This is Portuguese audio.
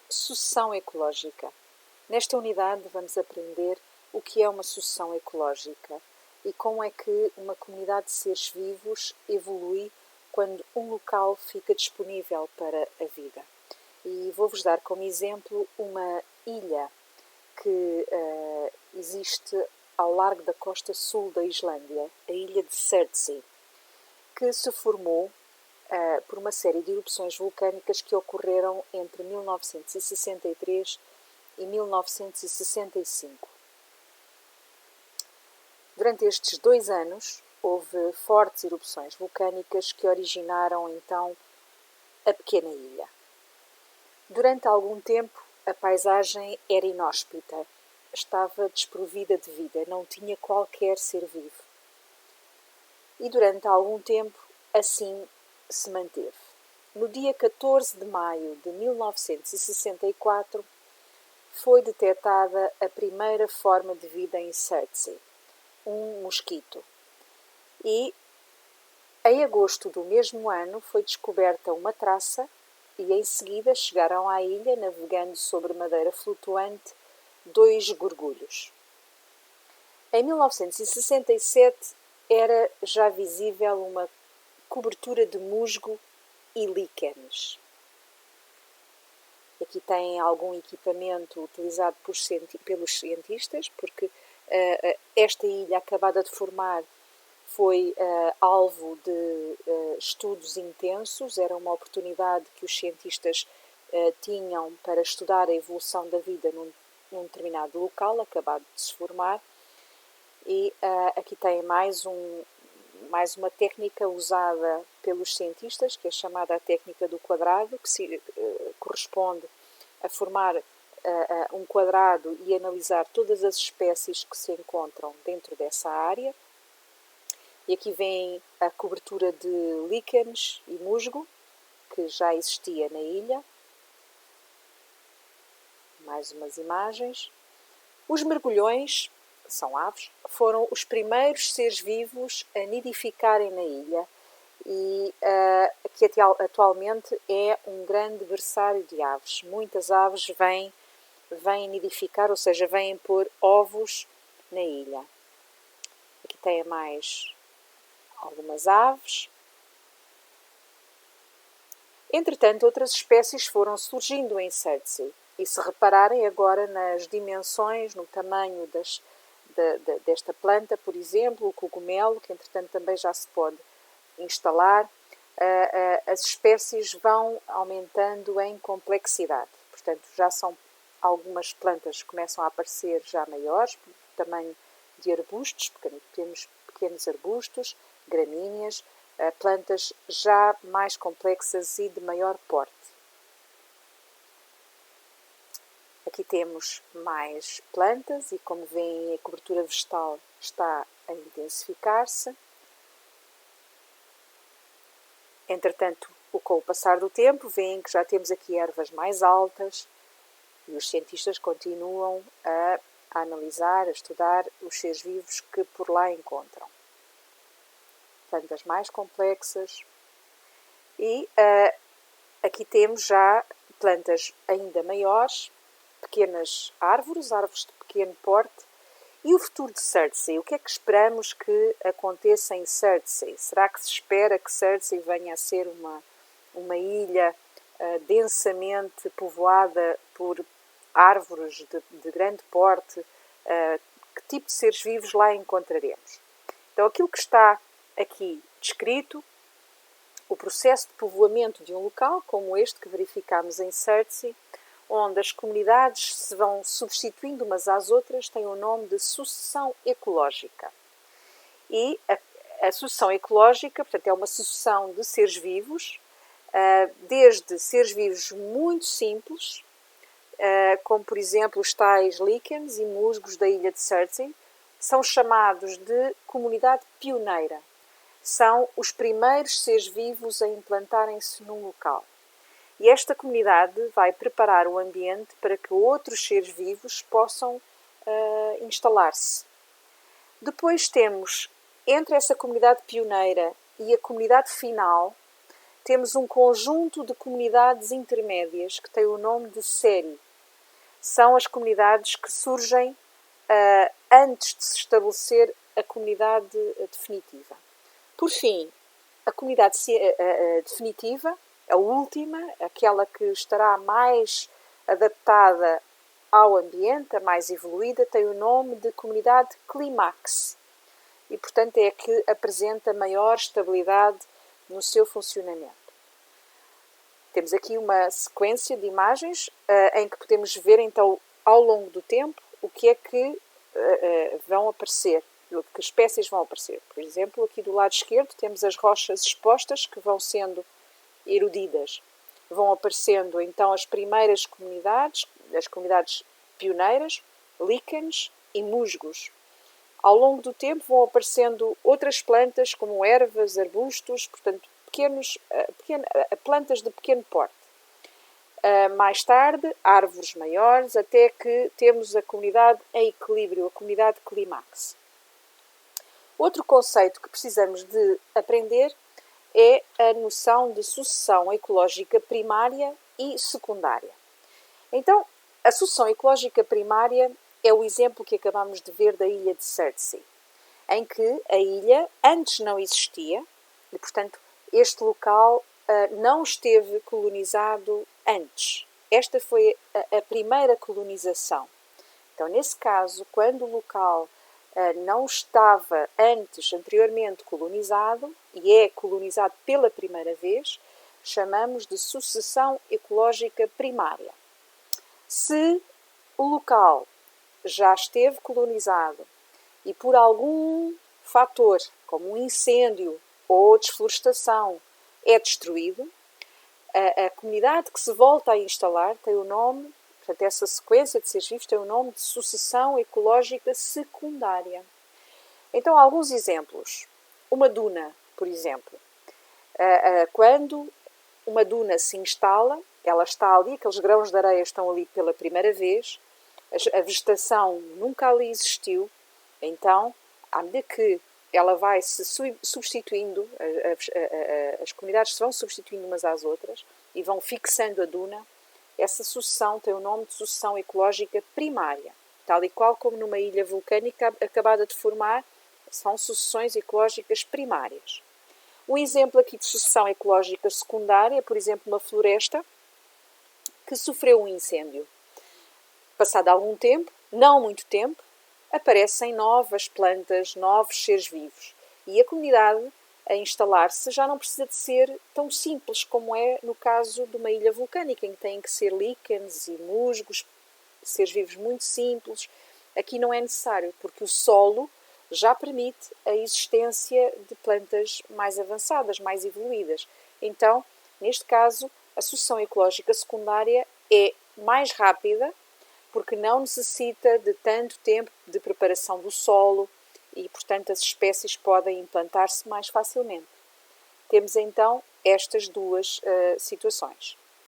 Sucessão ecológica. Nesta unidade vamos aprender o que é uma sucessão ecológica e como é que uma comunidade de seres vivos evolui quando um local fica disponível para a vida. E vou-vos dar como exemplo uma ilha que existe ao largo da costa sul da Islândia, a ilha de Surtsey, que se formou por uma série de erupções vulcânicas que ocorreram entre 1963 e 1965. Durante estes 2 anos, houve fortes erupções vulcânicas que originaram, então, a pequena ilha. Durante algum tempo, a paisagem era inóspita, estava desprovida de vida, não tinha qualquer ser vivo. E durante algum tempo, assim se manteve. No dia 14 de maio de 1964, foi detectada a primeira forma de vida em Surtsey, um mosquito. E, em agosto do mesmo ano, foi descoberta uma traça e, em seguida, chegaram à ilha, navegando sobre madeira flutuante, 2 gorgulhos. Em 1967, era já visível uma cobertura de musgo e líquenes. Aqui tem algum equipamento utilizado pelos cientistas, porque esta ilha acabada de formar foi alvo de estudos intensos, era uma oportunidade que os cientistas tinham para estudar a evolução da vida num determinado local, acabado de se formar. E aqui tem mais uma técnica usada pelos cientistas, que é chamada a técnica do quadrado, que corresponde a formar um quadrado e analisar todas as espécies que se encontram dentro dessa área. E aqui vem a cobertura de líquenes e musgo, que já existia na ilha. Mais umas imagens. Os mergulhões, que são aves, foram os primeiros seres vivos a nidificarem na ilha e que atualmente é um grande berçário de aves. Muitas aves vêm nidificar, ou seja, vêm pôr ovos na ilha. Aqui tem mais algumas aves. Entretanto, outras espécies foram surgindo em Surtsey. E se repararem agora nas dimensões, no tamanho desta planta, por exemplo, o cogumelo, que entretanto também já se pode instalar, as espécies vão aumentando em complexidade. Portanto, já são algumas plantas que começam a aparecer já maiores, tamanho de arbustos, pequenos arbustos, gramíneas, plantas já mais complexas e de maior porte. Aqui temos mais plantas e, como veem, a cobertura vegetal está a intensificar-se. Entretanto, com o passar do tempo, veem que já temos aqui ervas mais altas e os cientistas continuam a analisar, a estudar os seres vivos que por lá encontram. Plantas mais complexas e aqui temos já plantas ainda maiores, pequenas árvores de pequeno porte. E o futuro de Surtsey? O que é que esperamos que aconteça em Surtsey? Será que se espera que Surtsey venha a ser uma ilha densamente povoada por árvores de grande porte? Que tipo de seres vivos lá encontraremos? Então, aquilo que está aqui descrito, o processo de povoamento de um local, como este que verificamos em Surtsey, onde as comunidades se vão substituindo umas às outras, tem o nome de sucessão ecológica. E a sucessão ecológica, portanto, é uma sucessão de seres vivos, desde seres vivos muito simples, como, por exemplo, os tais líquenes e musgos da ilha de Surtsey, são chamados de comunidade pioneira. São os primeiros seres vivos a implantarem-se num local. E esta comunidade vai preparar o ambiente para que outros seres vivos possam instalar-se. Depois temos, entre essa comunidade pioneira e a comunidade final, temos um conjunto de comunidades intermédias que tem o nome de série. São as comunidades que surgem antes de se estabelecer a comunidade definitiva. Por fim, a comunidade definitiva, a última, aquela que estará mais adaptada ao ambiente, a mais evoluída, tem o nome de comunidade clímax. E, portanto, é a que apresenta maior estabilidade no seu funcionamento. Temos aqui uma sequência de imagens em que podemos ver, então, ao longo do tempo, o que é que vão aparecer, que espécies vão aparecer. Por exemplo, aqui do lado esquerdo temos as rochas expostas que vão sendo erudidas. Vão aparecendo, então, as primeiras comunidades, as comunidades pioneiras, líquenes e musgos. Ao longo do tempo vão aparecendo outras plantas, como ervas, arbustos, portanto, plantas de pequeno porte. Mais tarde, árvores maiores, até que temos a comunidade em equilíbrio, a comunidade clímax. Outro conceito que precisamos de aprender é a noção de sucessão ecológica primária e secundária. Então, a sucessão ecológica primária é o exemplo que acabamos de ver da ilha de Surtsey, em que a ilha antes não existia e, portanto, este local não esteve colonizado antes. Esta foi a primeira colonização. Então, nesse caso, quando o local não estava anteriormente colonizado e é colonizado pela primeira vez, chamamos de sucessão ecológica primária. Se o local já esteve colonizado e por algum fator, como um incêndio ou desflorestação, é destruído, a comunidade que se volta a instalar tem o nome, portanto, essa sequência de seres vivos tem o nome de sucessão ecológica secundária. Então, alguns exemplos. Uma duna, por exemplo. Quando uma duna se instala, ela está ali, aqueles grãos de areia estão ali pela primeira vez, a vegetação nunca ali existiu, então, à medida que ela vai se substituindo, as comunidades se vão substituindo umas às outras e vão fixando a duna, essa sucessão tem o nome de sucessão ecológica primária. Tal e qual como numa ilha vulcânica acabada de formar, são sucessões ecológicas primárias. Um exemplo aqui de sucessão ecológica secundária, por exemplo, uma floresta que sofreu um incêndio. Passado algum tempo, não muito tempo, aparecem novas plantas, novos seres vivos. E a comunidade a instalar-se já não precisa de ser tão simples como é no caso de uma ilha vulcânica, em que têm que ser líquenes e musgos, seres vivos muito simples. Aqui não é necessário, porque o solo já permite a existência de plantas mais avançadas, mais evoluídas. Então, neste caso, a sucessão ecológica secundária é mais rápida, porque não necessita de tanto tempo de preparação do solo e, portanto, as espécies podem implantar-se mais facilmente. Temos então estas duas situações.